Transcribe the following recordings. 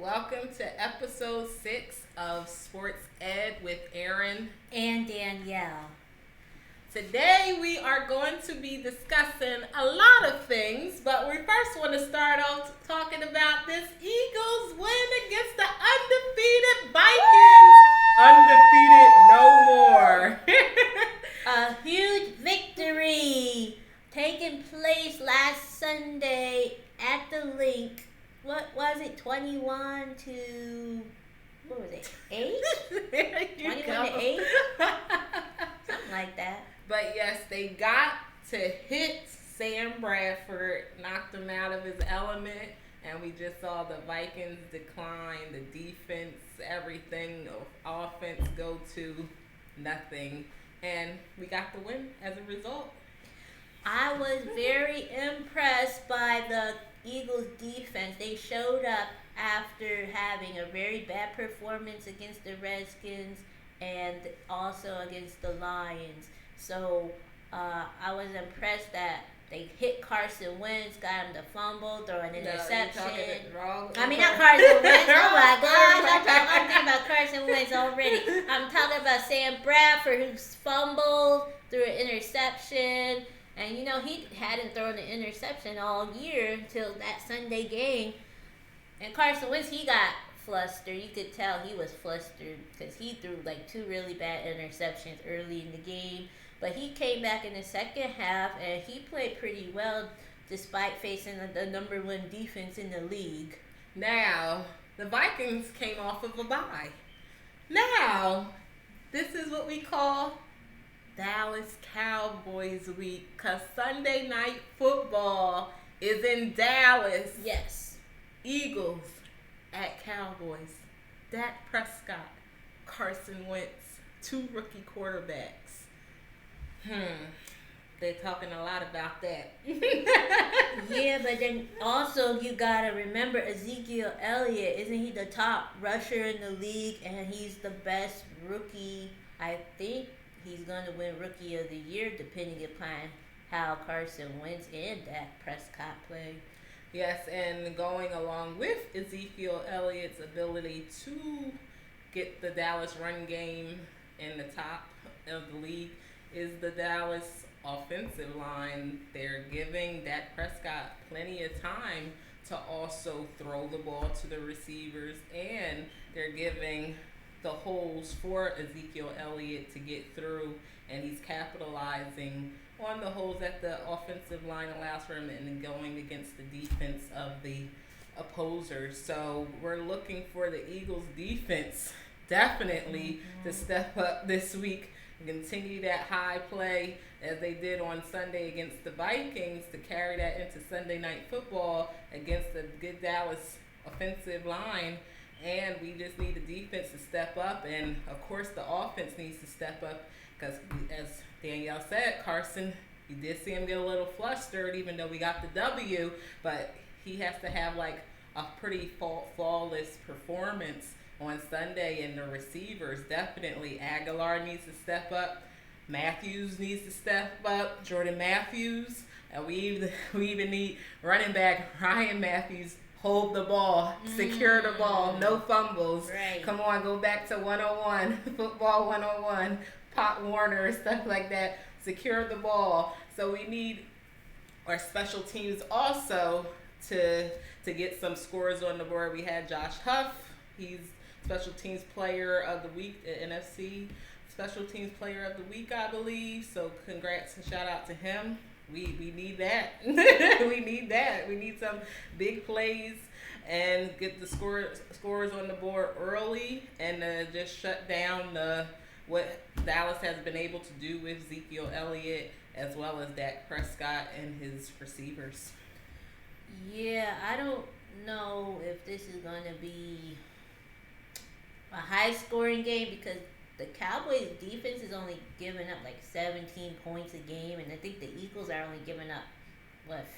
Welcome to episode 6 of Sports Ed with Aaron and Danielle. Today we are going to be discussing a lot of things, but we first want to start off talking about this Eagles win against the undefeated Vikings. Undefeated no more. A huge victory taking place last Sunday at the Link. What was it? 21 to what was it? 8? 21 to 8? Something like that. But yes, they got to hit Sam Bradford, knocked him out of his element, and we just saw the Vikings decline, the defense, everything, offense go to nothing, and we got the win as a result. I was very impressed by the Eagles defense. They showed up after having a very bad performance against the Redskins and also against the Lions. So I was impressed that they hit Carson Wentz, got him the fumble, throw an interception. I mean, not Carson Wentz. Oh my gosh, I'm thinking about Carson Wentz already. I'm talking about Sam Bradford, who fumbled, threw an interception. And, you know, he hadn't thrown an interception all year until that Sunday game. And Carson Wentz, he got flustered. You could tell he was flustered because he threw like 2 really bad interceptions early in the game. But he came back in the second half and he played pretty well despite facing the number 1 defense in the league. Now, the Vikings came off of a bye. Now, this is what we call Dallas Cowboys week, because Sunday night football is in Dallas. Yes. Eagles at Cowboys. Dak Prescott, Carson Wentz, 2 rookie quarterbacks. They're talking a lot about that. Yeah, but then also you gotta remember Ezekiel Elliott. Isn't he the top rusher in the league? And he's the best rookie. I think he's going to win Rookie of the Year depending upon how Carson Wentz and Dak Prescott play. Yes, and going along with Ezekiel Elliott's ability to get the Dallas run game in the top of the league is the Dallas offensive line. They're giving Dak Prescott plenty of time to also throw the ball to the receivers, and they're giving the holes for Ezekiel Elliott to get through, and he's capitalizing on the holes that the offensive line allows for him and going against the defense of the opposers. So we're looking for the Eagles defense definitely to step up this week and continue that high play as they did on Sunday against the Vikings to carry that into Sunday night football against the good Dallas offensive line. And we just need the defense to step up, and of course the offense needs to step up because, as Danielle said, Carson, you did see him get a little flustered even though we got the W, but he has to have like a pretty flawless performance on Sunday, and the receivers definitely. Aguilar needs to step up. Matthews needs to step up. Jordan Matthews. And we even need running back Ryan Matthews. Hold the ball, secure the ball, no fumbles. Right. Come on, go back to 101, football 101, Pop Warner, stuff like that. Secure the ball. So we need our special teams also to get some scores on the board. We had Josh Huff. He's special teams player of the week at NFC. Special teams player of the week, I believe. So congrats and shout out to him. We need that. We need that. We need some big plays and get the scores on the board early and just shut down what Dallas has been able to do with Ezekiel Elliott as well as Dak Prescott and his receivers. Yeah, I don't know if this is going to be a high-scoring game because the Cowboys' defense is only giving up like 17 points a game, and I think the Eagles are only giving up,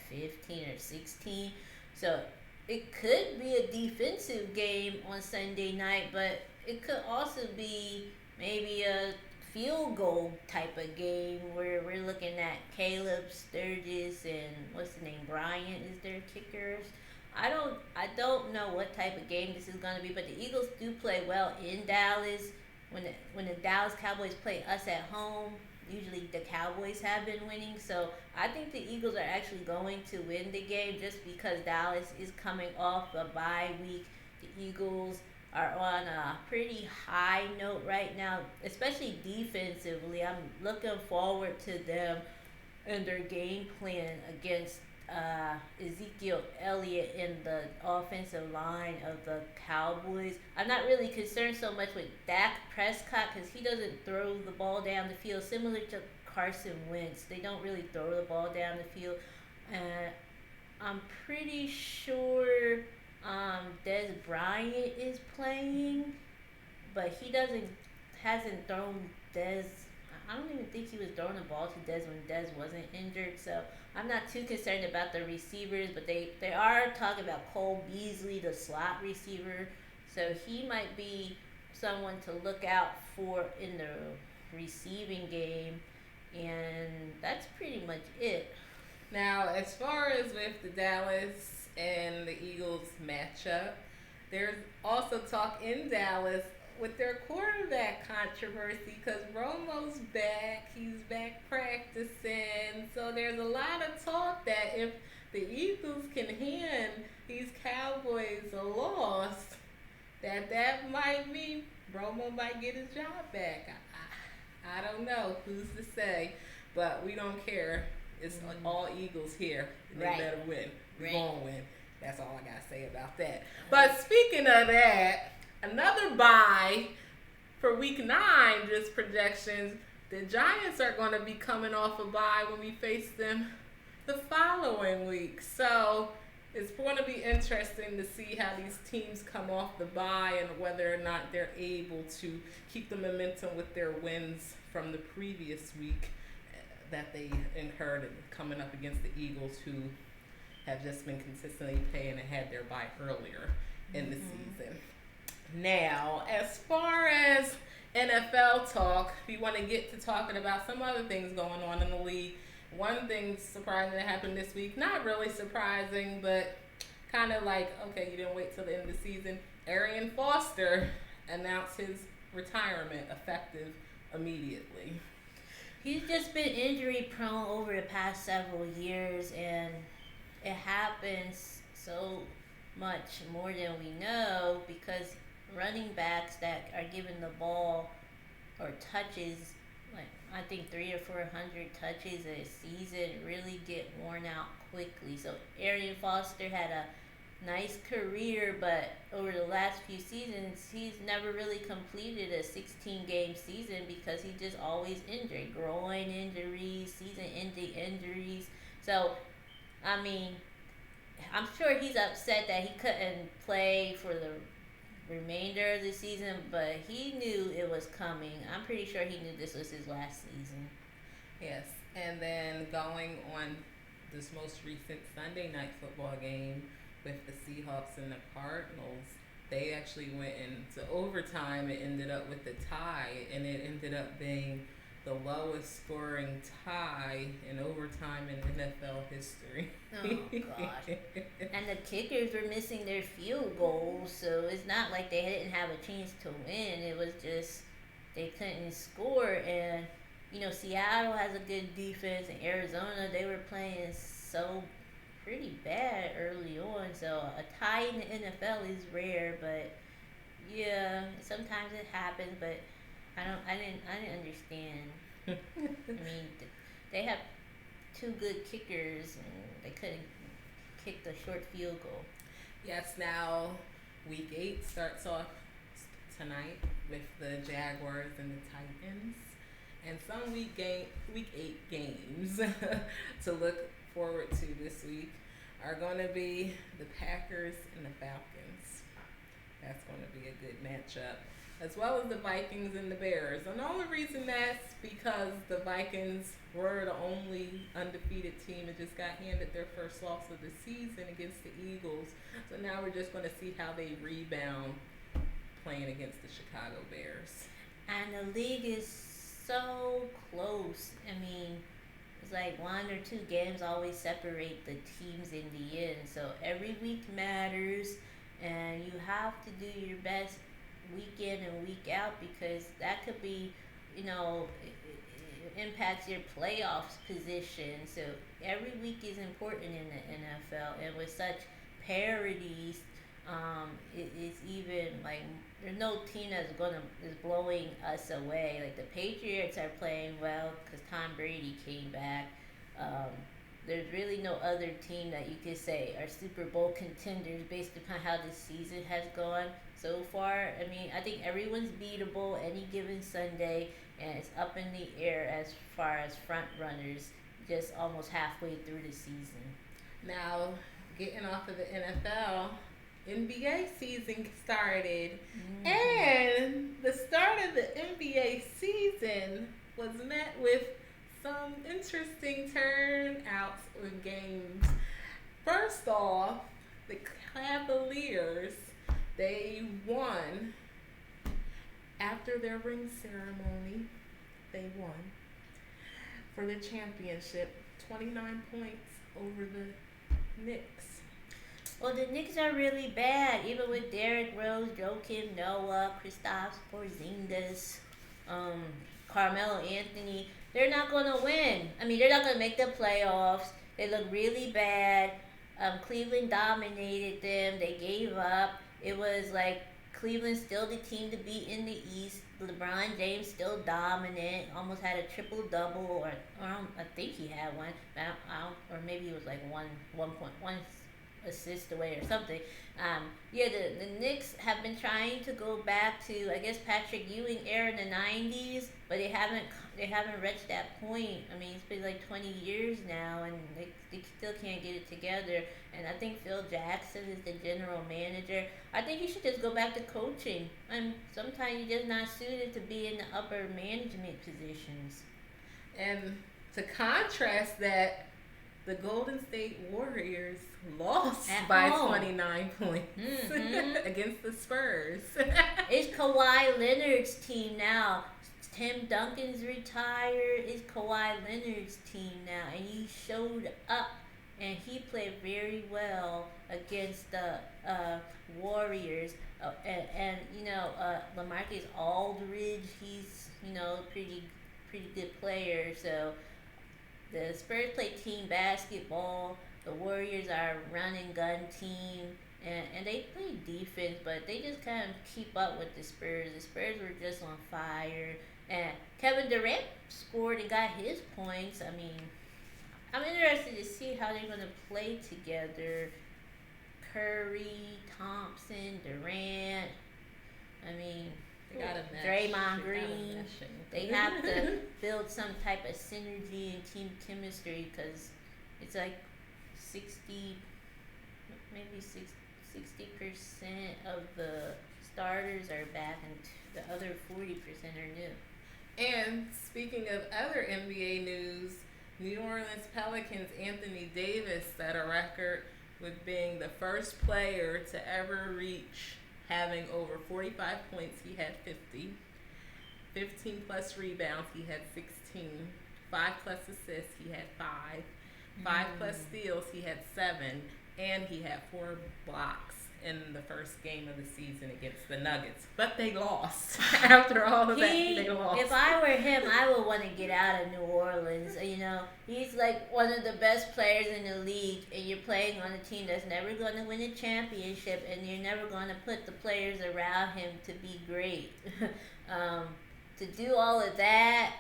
15 or 16? So it could be a defensive game on Sunday night, but it could also be maybe a field goal type of game where we're looking at Caleb Sturgis and what's the name, Bryant is their kickers. I don't know what type of game this is going to be, but the Eagles do play well in Dallas. When the Dallas Cowboys play us at home, usually the Cowboys have been winning. So I think the Eagles are actually going to win the game just because Dallas is coming off a bye week. The Eagles are on a pretty high note right now, especially defensively. I'm looking forward to them and their game plan against Ezekiel Elliott in the offensive line of the Cowboys. I'm not really concerned so much with Dak Prescott because he doesn't throw the ball down the field, similar to Carson Wentz. They don't really throw the ball down the field. And I'm pretty sure Des Bryant is playing, but he hasn't thrown Des. I don't even think he was throwing the ball to Des when Des wasn't injured. So I'm not too concerned about the receivers, but they are talking about Cole Beasley, the slot receiver. So he might be someone to look out for in the receiving game. And that's pretty much it. Now, as far as with the Dallas and the Eagles matchup, there's also talk in Dallas with their quarterback controversy because Romo's back. He's back practicing. So there's a lot of talk that if the Eagles can hand these Cowboys a loss, that might mean Romo might get his job back. I don't know. Who's to say? But we don't care. It's all Eagles here. They better win. We're going to win. That's all I got to say about that. But speaking of that, another bye for week 9, just projections. The Giants are going to be coming off a bye when we face them the following week. So it's going to be interesting to see how these teams come off the bye and whether or not they're able to keep the momentum with their wins from the previous week that they incurred coming up against the Eagles, who have just been consistently paying and had their bye earlier in the season. Now, as far as NFL talk, we want to get to talking about some other things going on in the league. One thing surprising that happened this week, not really surprising, but kind of like, okay, you didn't wait till the end of the season. Arian Foster announced his retirement effective immediately. He's just been injury prone over the past several years, and it happens so much more than we know because running backs that are given the ball or touches, like I think 300 or 400 touches a season, really get worn out quickly. So Arian Foster had a nice career, but over the last few seasons, he's never really completed a 16-game season because he just always injured. Groin injuries, season-ending injuries. So, I mean, I'm sure he's upset that he couldn't play for the remainder of the season, but he knew it was coming. I'm pretty sure he knew this was his last season. Yes, and then going on this most recent Sunday night football game with the Seahawks and the Cardinals, they actually went into overtime. It ended up with a tie, and it ended up being the lowest scoring tie in overtime in NFL history. Oh, God. And the kickers were missing their field goals, so it's not like they didn't have a chance to win. It was just they couldn't score. And, you know, Seattle has a good defense, and Arizona, they were playing so pretty bad early on. So a tie in the NFL is rare, but yeah, sometimes it happens, but I didn't understand. I mean, they have two good kickers, and they couldn't kick the short field goal. Yes, now week 8 starts off tonight with the Jaguars and the Titans, and some week 8 games to look forward to this week are going to be the Packers and the Falcons. That's going to be a good matchup, as well as the Vikings and the Bears. And the only reason that's because the Vikings were the only undefeated team and just got handed their first loss of the season against the Eagles. So now we're just going to see how they rebound playing against the Chicago Bears. And the league is so close. I mean, it's like 1 or 2 games always separate the teams in the end. So every week matters, and you have to do your best week in and week out because that could be, it impacts your playoffs position. So every week is important in the NFL, and with such parities, it's even like there's no team is blowing us away. Like the Patriots are playing well because Tom Brady came back. Um, there's really no other team that you could say are Super Bowl contenders based upon how the season has gone so far. I mean, I think everyone's beatable any given Sunday, and it's up in the air as far as front runners just almost halfway through the season. Now, getting off of the NFL, NBA season started, and the start of the NBA season was met with some interesting turnouts of games. First off, the Cavaliers, they won after their ring ceremony. They won for the championship, 29 points over the Knicks. Well, the Knicks are really bad, even with Derrick Rose, Joakim Noah, Kristaps Porzingis, Carmelo Anthony. They're not going to win. I mean, they're not going to make the playoffs. They look really bad. Cleveland dominated them. They gave up. It was like Cleveland's still the team to beat in the East. LeBron James still dominant. Almost had a triple-double, or I think he had one. Or maybe it was like 1.1 assist away or something. The Knicks have been trying to go back to, I guess, Patrick Ewing era in the 90s, but they haven't reached that point. I mean, it's been like 20 years now, and they still can't get it together. And I think Phil Jackson is the general manager. I think you should just go back to coaching. And sometimes you're just not suited to be in the upper management positions. And to contrast that, the Golden State Warriors lost by 29 points against the Spurs. It's Kawhi Leonard's team now. Tim Duncan's retired. It's Kawhi Leonard's team now. And he showed up, and he played very well against the Warriors. LaMarcus Aldridge, he's, pretty good player. So the Spurs play team basketball. The Warriors are a run and gun team, and they play defense, but they just kind of keep up with the Spurs. The Spurs were just on fire, and Kevin Durant scored and got his points. I mean, I'm interested to see how they're going to play together. Curry, Thompson, Durant. I mean, Draymond Green. They have to build some type of synergy and team chemistry because it's like 60% of the starters are back and the other 40% are new. And speaking of other NBA news, New Orleans Pelicans Anthony Davis set a record with being the first player to ever reach having over 45 points. He had 50. 15 plus rebounds, he had 16. 5 plus assists, he had 5. 5 plus steals, he had 7. And he had 4 blocks in the first game of the season against the Nuggets. But they lost. After all of that, they lost. If I were him, I would want to get out of New Orleans. He's like one of the best players in the league, and you're playing on a team that's never going to win a championship, and you're never going to put the players around him to be great. To do all of that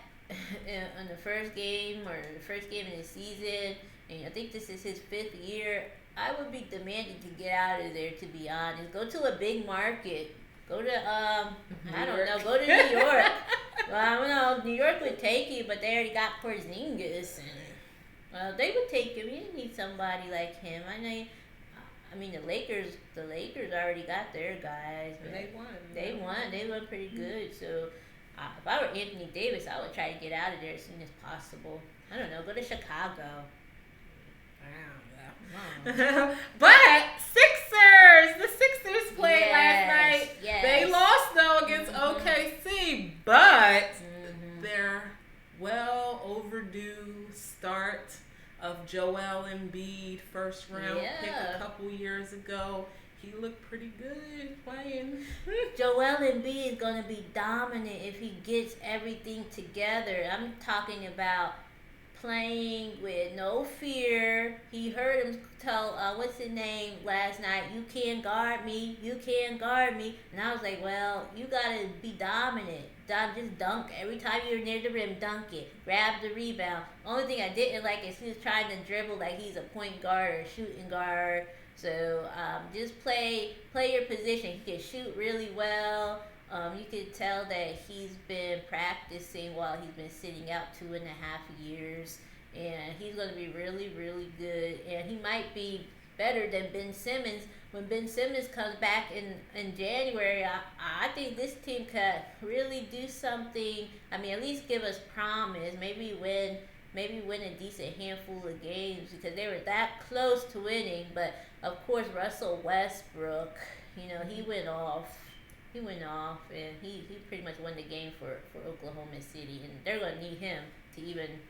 in the first game in the season, and I think this is his 5th year, I would be demanding to get out of there, to be honest. Go to a big market. Go to, go to New York. Well, I don't know. New York would take you, but they already got Porzingis. And, they would take him. You didn't need somebody like him. I mean, the Lakers already got their guys. But They won. They won pretty good. So, if I were Anthony Davis, I would try to get out of there as soon as possible. I don't know. Go to Chicago. But the Sixers played last night. Yes. They lost though against OKC, but their well overdue star Joel Embiid, first round pick Yeah. a couple years ago. He looked pretty good playing. Joel Embiid is going to be dominant if he gets everything together. I'm talking about playing with no fear. He heard him tell, what's his name last night? You can't guard me. You can't guard me. And I was like, well, you got to be dominant. Just dunk. Every time you're near the rim, dunk it. Grab the rebound. Only thing I didn't like is he was trying to dribble like he's a point guard or a shooting guard. So just play your position. He can shoot really well. You could tell that he's been practicing while he's been sitting out 2.5 years, and he's going to be really, really good. And he might be better than Ben Simmons. When Ben Simmons comes back in January, I think this team could really do something. I mean, at least give us promise. Maybe win a decent handful of games because they were that close to winning. But of course, Russell Westbrook, he went off. He went off, and he pretty much won the game for Oklahoma City, and they're going to need him to even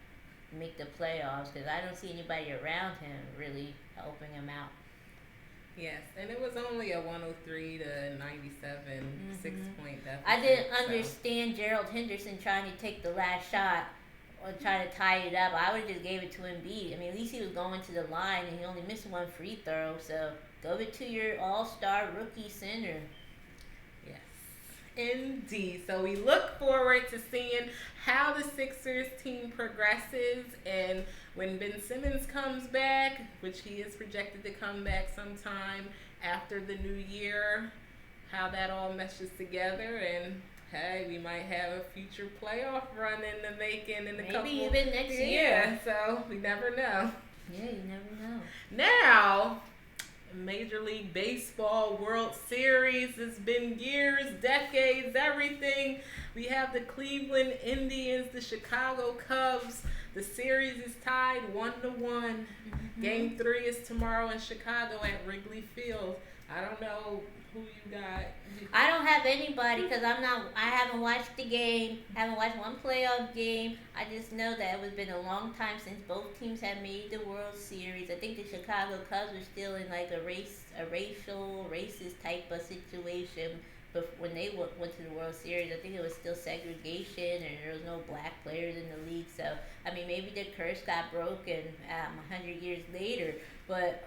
make the playoffs because I don't see anybody around him really helping him out. Yes, and it was only a 103 to 97 6-point deficit. I didn't understand Gerald Henderson trying to take the last shot or trying to tie it up. I would have just gave it to Embiid. I mean, at least he was going to the line, and he only missed one free throw, so go it to your all-star rookie center. Indeed. So we look forward to seeing how the Sixers team progresses, and when Ben Simmons comes back, which he is projected to come back sometime after the new year, how that all meshes together, and hey, we might have a future playoff run in the making in a couple. Maybe even next year. Yeah, so we never know. Yeah, you never know. Now, Major League Baseball World Series. It's been years, decades, everything. We have the Cleveland Indians, the Chicago Cubs. The series is tied 1-1. Game 3 is tomorrow in Chicago at Wrigley Field. I don't know who you got. I don't have anybody because I haven't watched the game. Haven't watched one playoff game. I just know that it's been a long time since both teams have made the World Series. I think the Chicago Cubs were still in like a racist type of situation. But when they went to the World Series, I think it was still segregation and there was no black players in the league. So, I mean, maybe the curse got broken 100 years later. But,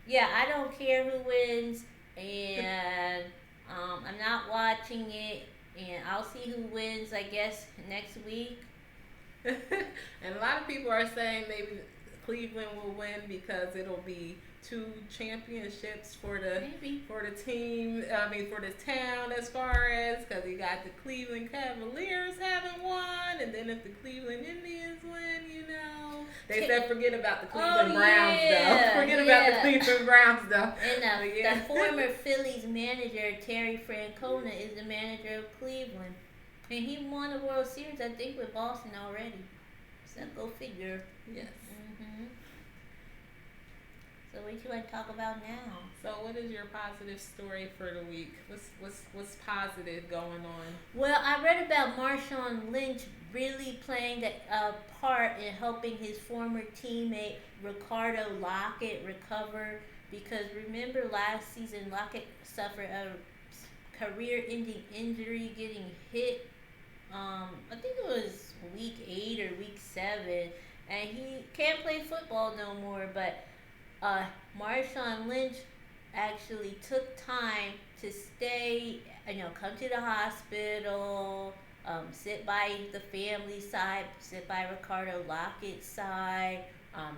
yeah, I don't care who wins. And I'm not watching it. And I'll see who wins, I guess, next week. And a lot of people are saying maybe Cleveland will win because it'll be 2 championships for the team. I mean, for the town, as far as because you got the Cleveland Cavaliers haven't won, and then if the Cleveland Indians win, they said forget about the Cleveland Browns though. Forget about the Cleveland Browns though. And the former Phillies manager Terry Francona is the manager of Cleveland, and he won the World Series I think with Boston already. So go figure. Yes. So what you want to talk about now? So what is your positive story for the week? What's positive going on? Well, I read about Marshawn Lynch really playing a part in helping his former teammate Ricardo Lockett recover, because remember last season Lockett suffered a career-ending injury getting hit. I think it was week 8 or week 7, and he can't play football no more, but Marshawn Lynch actually took time to stay, come to the hospital, sit by the family side, sit by Ricardo Lockett's side,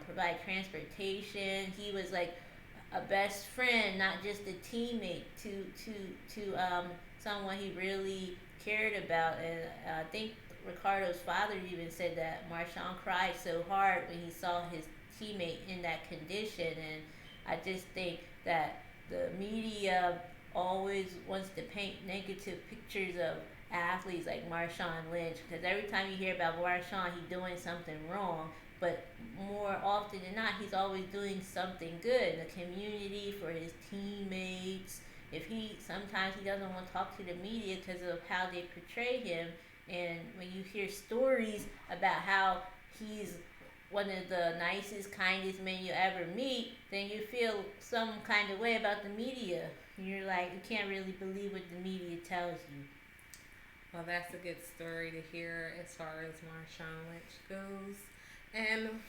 provide transportation. He was like a best friend, not just a teammate to someone he really cared about. And I think Ricardo's father even said that Marshawn cried so hard when he saw his teammate in that condition. And I just think that the media always wants to paint negative pictures of athletes like Marshawn Lynch, because every time you hear about Marshawn, he's doing something wrong, but more often than not, he's always doing something good in the community for his teammates. Sometimes he doesn't want to talk to the media because of how they portray him, and when you hear stories about how he's one of the nicest, kindest men you ever meet, then you feel some kind of way about the media. You're like, you can't really believe what the media tells you. Well, that's a good story to hear as far as Marshawn Lynch goes. And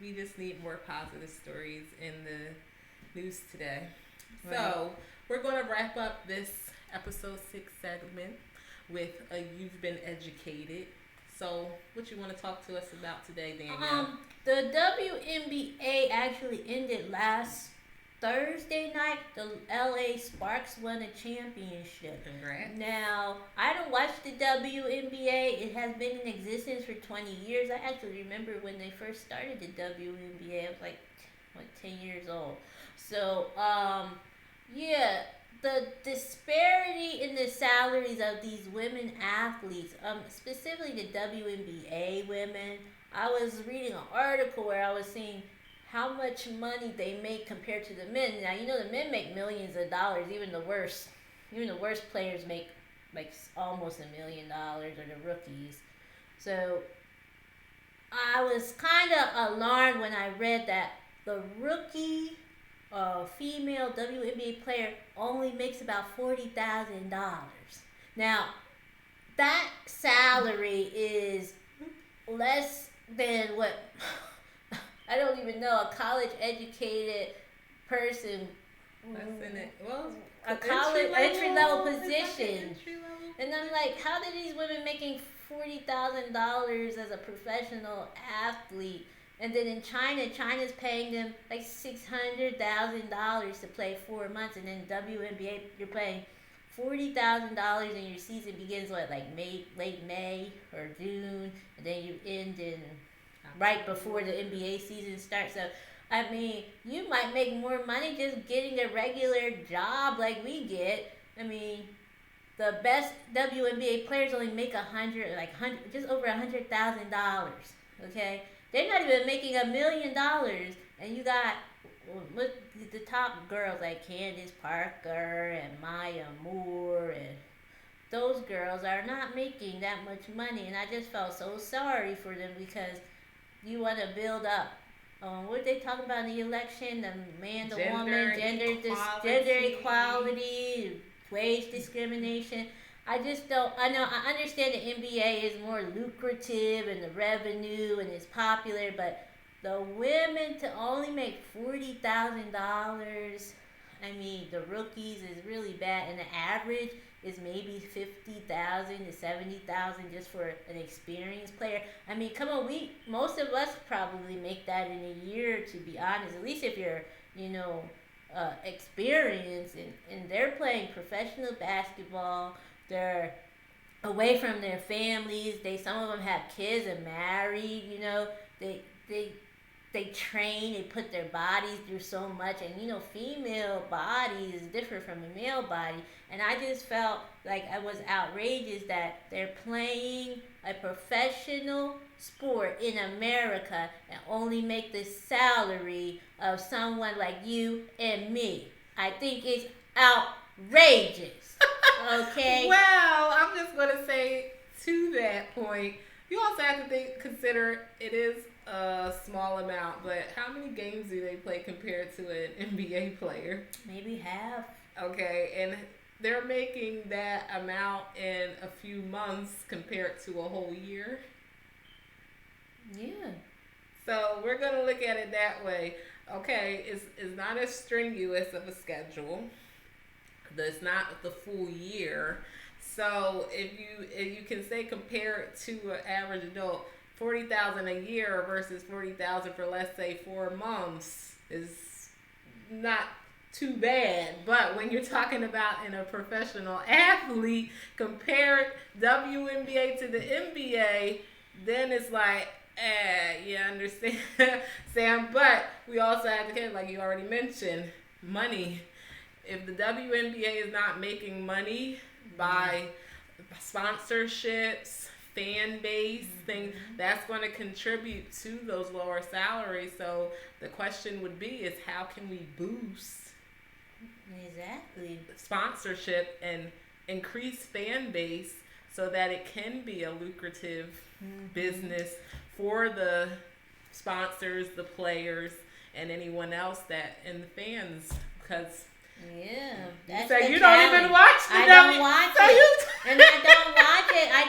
we just need more positive stories in the news today. Right. So, we're going to wrap up this episode 6 segment with a You've Been Educated. So, what you want to talk to us about today, Danielle? The WNBA actually ended last Thursday night. The LA Sparks won a championship. Congrats. Now, I don't watch the WNBA. It has been in existence for 20 years. I actually remember when they first started the WNBA. I was like 10 years old. So, yeah, the disparity in the salaries of these women athletes, specifically the WNBA women. I was reading an article where I was seeing how much money they make compared to the men. Now, you know, the men make millions of dollars. Even the worst players make like almost $1 million, or the rookies. So I was kind of alarmed when I read that the rookie female WNBA player only makes about $40,000. Now, that salary is less than what I don't even know a college educated person. That's in it. Well, a college entry level position. And I'm like, how did these women making $40,000 as a professional athlete? And then in China's paying them like $600,000 to play 4 months, and then WNBA you're paying $40,000 and your season begins late May or June, and then you end in right before the NBA season starts. So I mean, you might make more money just getting a regular job like we get. I mean, the best WNBA players only make just over $100,000. Okay, they're not even making $1 million, and you got the top girls like Candace Parker and Maya Moore, and those girls are not making that much money, and I just felt so sorry for them because you want to build up. What they talking about in the election? The man, the woman, gender equality, wage discrimination. I understand the NBA is more lucrative and the revenue and it's popular, but the women to only make $40,000, I mean, the rookies is really bad, and the average is maybe $50,000 to $70,000 just for an experienced player. I mean, come on, most of us probably make that in a year, to be honest. At least if you're, experienced, and they're playing professional basketball. They're away from their families. Some of them have kids and married. They train, they put their bodies through so much, and female body is different from a male body, and I just felt like I was outrageous that they're playing a professional sport in America and only make the salary of someone like you and me. I think it's outrageous. Okay? Well, I'm just going to say to that point, you also have to consider it is a small amount, but how many games do they play compared to an NBA player? Maybe half. Okay, and they're making that amount in a few months compared to a whole year. Yeah. So we're going to look at it that way. Okay, it's not as strenuous of a schedule. It's not the full year. So if you can say compare it to an average adult, $40,000 a year versus $40,000 for, let's say, 4 months is not too bad. But when you're talking about in a professional athlete, compare WNBA to the NBA, then it's like, you understand, Sam. But we also have to get, like you already mentioned, money. If the WNBA is not making money by sponsorships, fan base, things, that's going to contribute to those lower salaries. So the question would be is how can we boost sponsorship and increase fan base so that it can be a lucrative business for the sponsors, the players, and anyone else that and the fans, because. Yeah, that's so you the don't challenge. even watch the I don't watch so it, and I don't watch it. I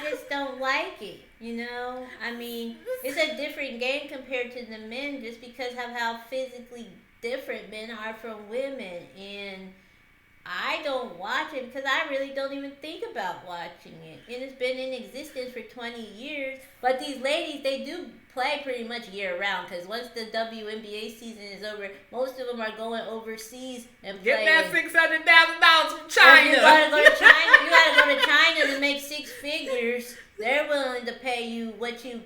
just don't like it. You know, I mean, it's a different game compared to the men, just because of how physically different men are from women, and I don't watch it because I really don't even think about watching it. And it's been in existence for 20 years. But these ladies, they do play pretty much year round, because once the WNBA season is over, most of them are going overseas and playing. Get that $600,000 from China. If you gotta go to China. You gotta go to China to make six figures. They're willing to pay you what you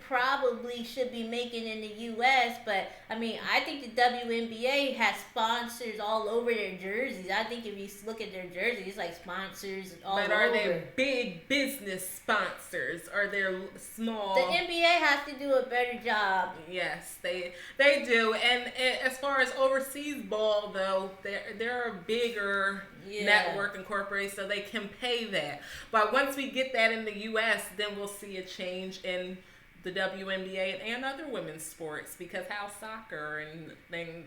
probably should be making in the U.S. But I mean, I think the WNBA has sponsors all over their jerseys. I think if you look at their jerseys, it's like sponsors all over. But are they big business sponsors? Are they small? The NBA has to do a better job. Yes, they do. And as far as overseas ball, though, they're a bigger network incorporated, so they can pay that. But once we get that in the U.S., then we'll see a change in the WNBA and other women's sports, because how soccer and things,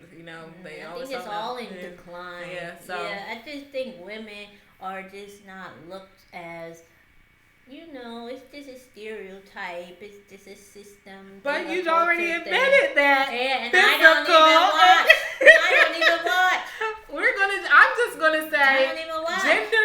they always. I think it's all in decline. Yeah, so I just think women are just not looked as. It's just a stereotype. It's just a system. But you've already admitted that. Yeah, and I don't even watch. I'm just gonna say, I don't even watch. Gender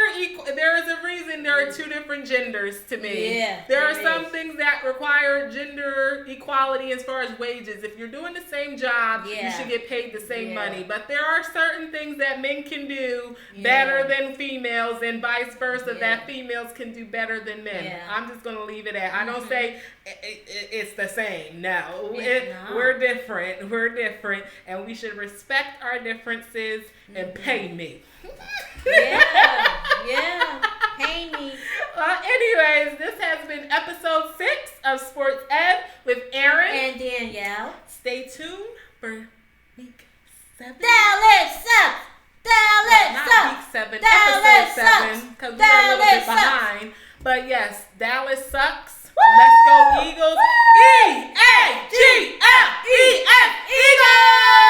there is a reason there are two different genders to me. Yeah, there are some things that require gender equality as far as wages. If you're doing the same job, you should get paid the same money. But there are certain things that men can do better than females, and vice versa, that females can do better than men. Yeah. I'm just gonna leave it at. I don't say it's the same. No, we're different. We're different, and we should respect our differences and pay me. Yeah, pay me. Anyways, this has been episode 6 of Sports Ed with Aaron and Danielle. Stay tuned for week 7. Dallas sucks. Not week 7, episode 7, because we're a little bit behind. But yes, Dallas sucks. Woo! Let's go Eagles. E-A-G-L-E-S, Eagles!